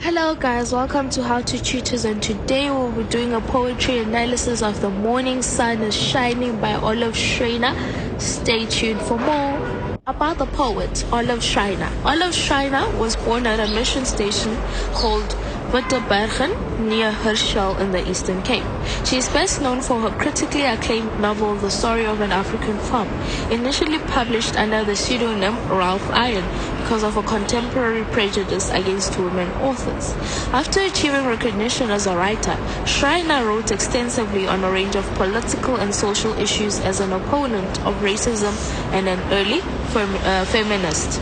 Hello guys, welcome to How to Tutors, and today we'll be doing a poetry analysis of The Morning Sun is Shining by Olive Schreiner. Stay tuned for more. About the poet, Olive Schreiner. Olive Schreiner was born at a mission station called Wittebergen near Herschel in the Eastern Cape. She is best known for her critically acclaimed novel The Story of an African Farm, initially published under the pseudonym Ralph Iron because of a contemporary prejudice against women authors. After achieving recognition as a writer, Schreiner wrote extensively on a range of political and social issues as an opponent of racism and an early feminist.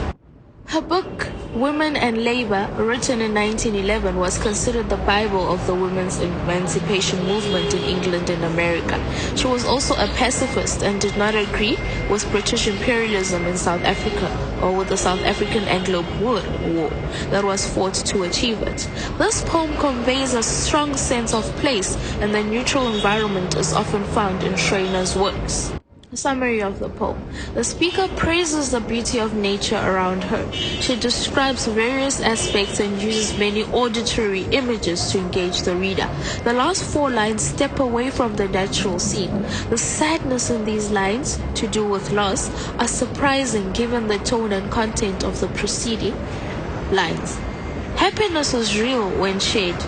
Her book, Women and Labor, written in 1911, was considered the Bible of the women's emancipation movement in England and America. She was also a pacifist and did not agree with British imperialism in South Africa or with the South African Anglo-Boer War that was fought to achieve it. This poem conveys a strong sense of place, and the neutral environment is often found in Schreiner's works. A summary of the poem. The speaker praises the beauty of nature around her. She describes various aspects and uses many auditory images to engage the reader. The last four lines step away from the natural scene. The sadness in these lines, to do with loss, are surprising given the tone and content of the preceding lines. Happiness is real when shared.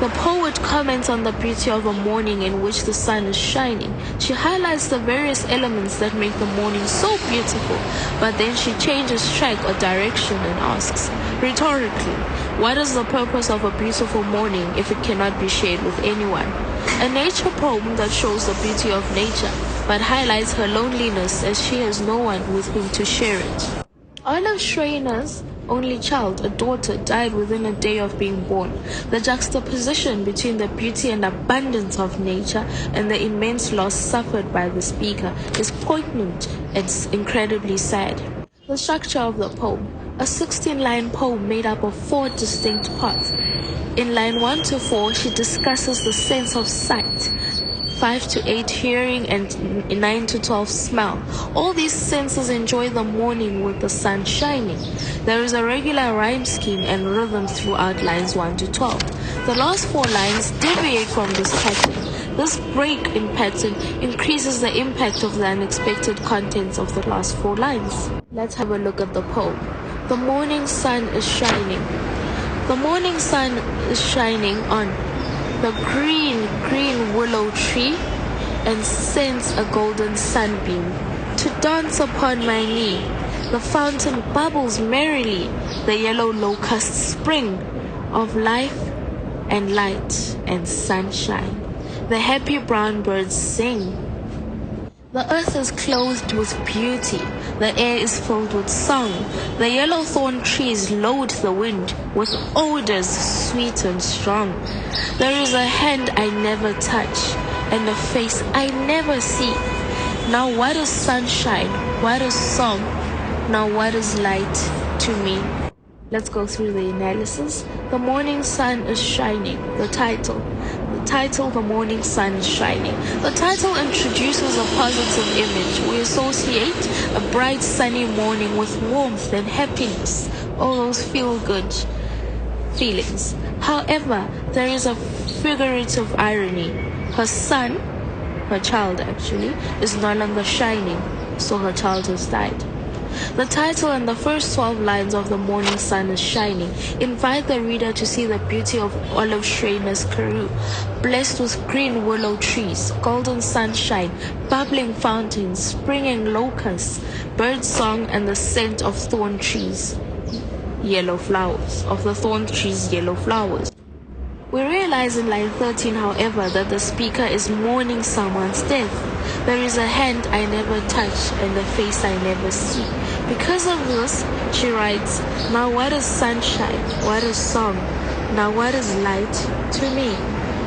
The poet comments on the beauty of a morning in which the sun is shining. She highlights the various elements that make the morning so beautiful, but then she changes track or direction and asks, rhetorically, what is the purpose of a beautiful morning if it cannot be shared with anyone? A nature poem that shows the beauty of nature, but highlights her loneliness as she has no one with whom to share it. Olive Schreiner's only child, a daughter, died within a day of being born. The juxtaposition between the beauty and abundance of nature and the immense loss suffered by the speaker is poignant and incredibly sad. The structure of the poem. A 16-line poem made up of 4 distinct parts. In line 1 to 4, she discusses the sense of sight, 5 to 8 hearing, and 9 to 12 smell. All these senses enjoy the morning with the sun shining. There is a regular rhyme scheme and rhythm throughout lines 1 to 12. The last 4 lines deviate from this pattern. This break in pattern increases the impact of the unexpected contents of the last 4 lines. Let's have a look at the poem. The morning sun is shining. The morning sun is shining on the green willow tree and sends a golden sunbeam to dance upon my knee. The fountain bubbles merrily, the yellow locusts spring of life and light and sunshine. The happy brown birds sing. The earth is clothed with beauty, the air is filled with song. The yellow thorn trees load the wind with odors sweet and strong. There is a hand I never touch and a face I never see. Now what is sunshine? What is song? Now what is light to me? Let's go through the analysis. The morning sun is shining. The title, The Morning Sun is Shining. The title introduces a positive image. We associate a bright sunny morning with warmth and happiness, all those feel-good feelings. However, there is a figurative irony. Her son, her child actually, is no longer shining, so her child has died. The title and the first 12 lines of The Morning Sun is Shining invite the reader to see the beauty of Olive Schreiner's Karoo, blessed with green willow trees, golden sunshine, bubbling fountains, springing locusts, bird song, and the scent of thorn trees, yellow flowers. We realize in line 13, however, that the speaker is mourning someone's death. There is a hand I never touch and a face I never see. Because of this, she writes, now what is sunshine? What is song? Now what is light to me?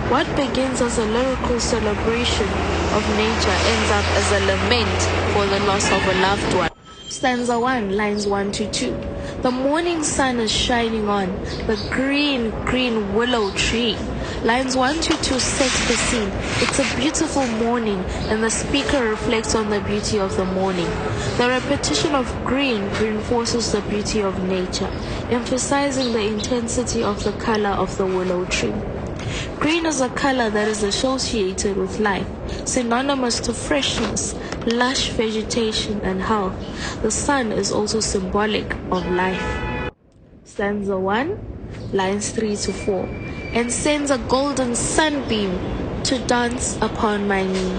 What begins as a lyrical celebration of nature ends up as a lament for the loss of a loved one. Stanza 1, lines 1 to 2. The morning sun is shining on the green willow tree. Lines 1 to 2 set the scene. It's a beautiful morning, and the speaker reflects on the beauty of the morning. The repetition of green reinforces the beauty of nature, emphasizing the intensity of the color of the willow tree. Green is a color that is associated with life, synonymous to freshness, lush vegetation, and health. The sun is also symbolic of life. Stanza 1, lines 3 to 4. And sends a golden sunbeam to dance upon my knee.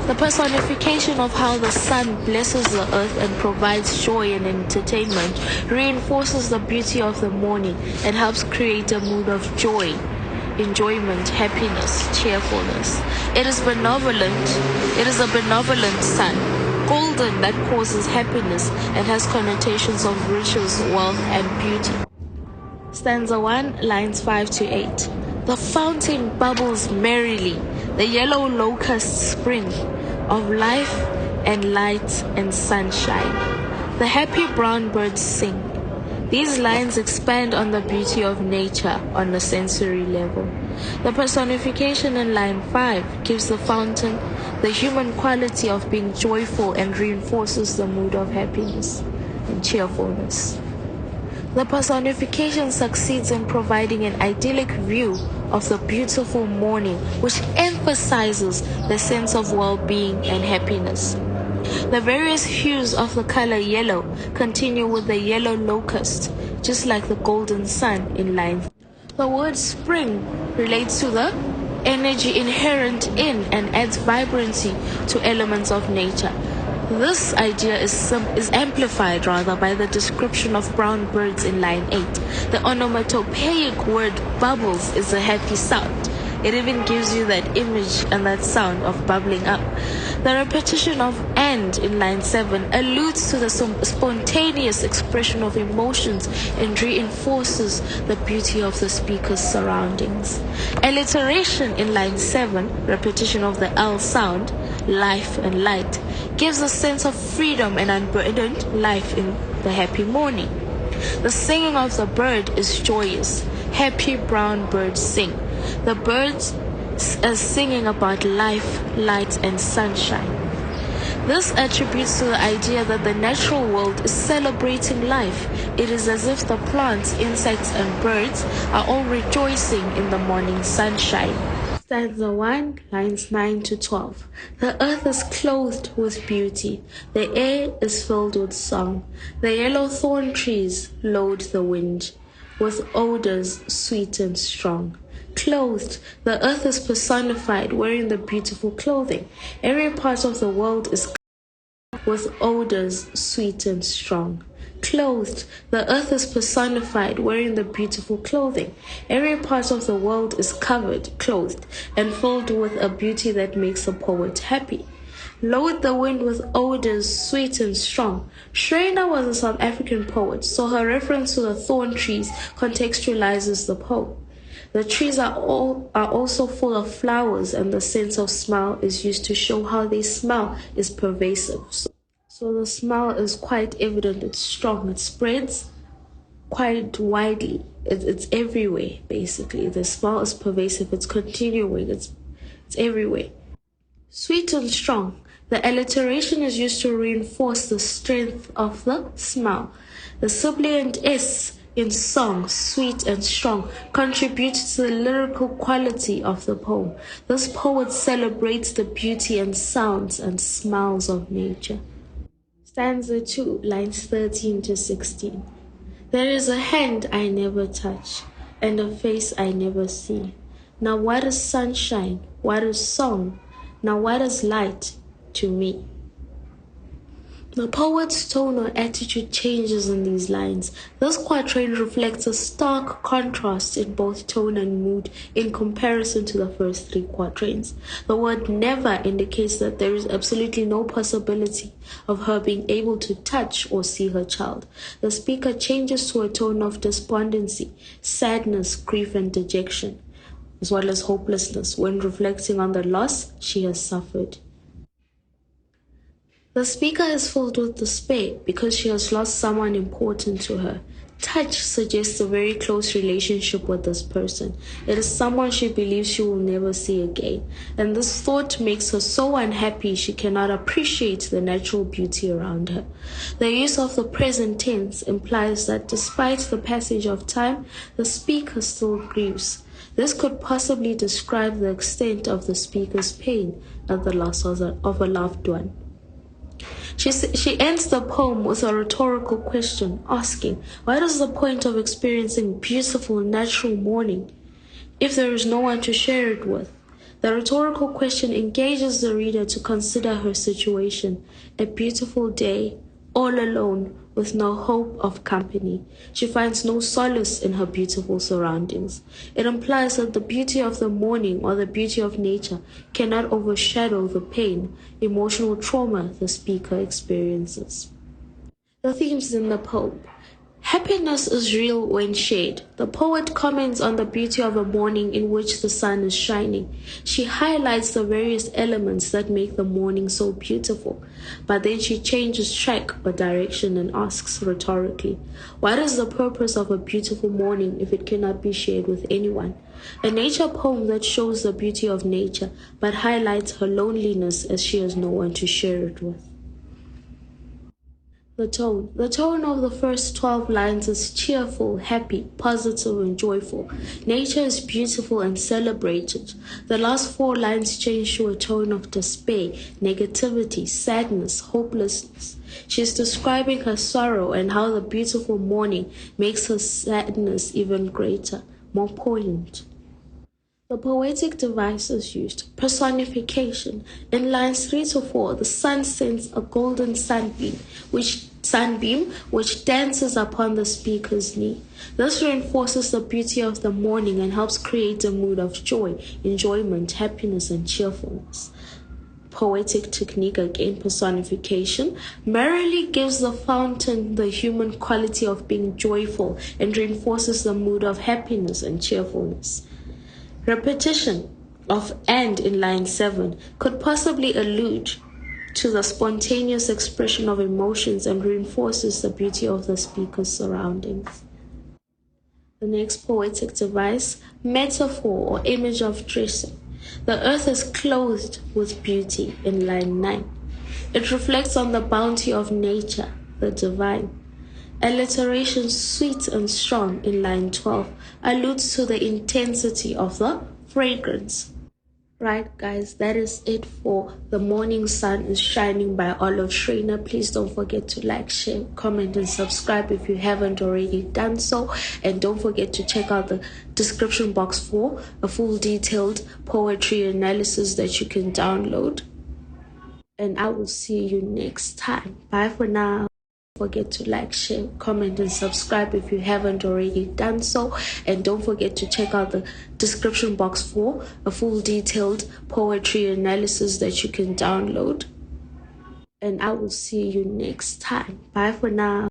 The personification of how the sun blesses the earth and provides joy and entertainment reinforces the beauty of the morning and helps create a mood of joy, enjoyment, happiness, cheerfulness. It is benevolent. It is a benevolent sun, golden, that causes happiness and has connotations of riches, wealth, and beauty. Stanza 1, lines 5 to 8. The fountain bubbles merrily, the yellow locust spring of life and light and sunshine. The happy brown birds sing. These lines expand on the beauty of nature on a sensory level. The personification in line 5 gives the fountain the human quality of being joyful and reinforces the mood of happiness and cheerfulness. The personification succeeds in providing an idyllic view of the beautiful morning, which emphasizes the sense of well-being and happiness. The various hues of the color yellow continue with the yellow locust, just like the golden sun in line. The word spring relates to the energy inherent in and adds vibrancy to elements of nature. This idea is amplified by the description of brown birds in line 8. The onomatopoeic word bubbles is a happy sound. It even gives you that image and that sound of bubbling up. The repetition of and in line 7 alludes to the spontaneous expression of emotions and reinforces the beauty of the speaker's surroundings. Alliteration in line 7, repetition of the L sound, life and light, gives a sense of freedom and unburdened life in the happy morning. The singing of the bird is joyous. Happy brown birds sing. The birds are singing about life, light, and sunshine. This attributes to the idea that the natural world is celebrating life. It is as if the plants, insects, and birds are all rejoicing in the morning sunshine. Stanza 1, lines 9 to 12. The earth is clothed with beauty. The air is filled with song. The yellow thorn trees load the wind with odors sweet and strong. Clothed, the earth is personified, wearing the beautiful clothing. Every part of the world is with odors sweet and strong. Clothed, the earth is personified, wearing the beautiful clothing. Every part of the world is covered, clothed, and filled with a beauty that makes a poet happy. Load the wind with odors sweet and strong. Schreiner was a South African poet, so her reference to the thorn trees contextualizes the poem. The trees are also full of flowers, and the sense of smell is used to show how they smell is pervasive. So the smell is quite evident, it's strong, it spreads quite widely. It's everywhere, basically. The smell is pervasive, it's continuing, it's everywhere. Sweet and strong. The alliteration is used to reinforce the strength of the smell. The sibilant S in song, sweet and strong, contributes to the lyrical quality of the poem. This poet celebrates the beauty and sounds and smells of nature. Stanza 2, lines 13 to 16. There is a hand I never touch, and a face I never see. Now what is sunshine? What is song? Now what is light to me? The poet's tone or attitude changes in these lines. This quatrain reflects a stark contrast in both tone and mood in comparison to the first 3 quatrains. The word never indicates that there is absolutely no possibility of her being able to touch or see her child. The speaker changes to a tone of despondency, sadness, grief, and dejection, as well as hopelessness when reflecting on the loss she has suffered. The speaker is filled with despair because she has lost someone important to her. Touch suggests a very close relationship with this person. It is someone she believes she will never see again. And this thought makes her so unhappy she cannot appreciate the natural beauty around her. The use of the present tense implies that despite the passage of time, the speaker still grieves. This could possibly describe the extent of the speaker's pain at the loss of a loved one. She ends the poem with a rhetorical question, asking, what is the point of experiencing beautiful natural mourning if there is no one to share it with? The rhetorical question engages the reader to consider her situation, a beautiful day, all alone, with no hope of company. She finds no solace in her beautiful surroundings. It implies that the beauty of the morning or the beauty of nature cannot overshadow the pain, emotional trauma the speaker experiences. The themes in the poem. Happiness is real when shared. The poet comments on the beauty of a morning in which the sun is shining. She highlights the various elements that make the morning so beautiful, but then she changes track or direction and asks rhetorically, what is the purpose of a beautiful morning if it cannot be shared with anyone? A nature poem that shows the beauty of nature, but highlights her loneliness as she has no one to share it with. The tone. The tone of the first 12 lines is cheerful, happy, positive, and joyful. Nature is beautiful and celebrated. The last 4 lines change to a tone of despair, negativity, sadness, hopelessness. She is describing her sorrow and how the beautiful morning makes her sadness even greater, more poignant. The poetic device is used. Personification. In lines 3 to 4, the sun sends a golden sunbeam which dances upon the speaker's knee. This reinforces the beauty of the morning and helps create a mood of joy, enjoyment, happiness, and cheerfulness. Poetic technique again, personification, merrily gives the fountain the human quality of being joyful and reinforces the mood of happiness and cheerfulness. Repetition of and in line 7 could possibly allude to the spontaneous expression of emotions and reinforces the beauty of the speaker's surroundings. The next poetic device, metaphor or image of dressing. The earth is clothed with beauty in line 9. It reflects on the bounty of nature, the divine. Alliteration sweet and strong in line 12 alludes to the intensity of the fragrance. Right, guys, that is it for The Morning Sun is Shining by Olive Schreiner. Please don't forget to like, share, comment, and subscribe if you haven't already done so. And don't forget to check out the description box for a full detailed poetry analysis that you can download. And I will see you next time. Bye for now. Don't forget to like, share, comment, and subscribe if you haven't already done so. And don't forget to check out the description box for a full detailed poetry analysis that you can download. And I will see you next time. Bye for now.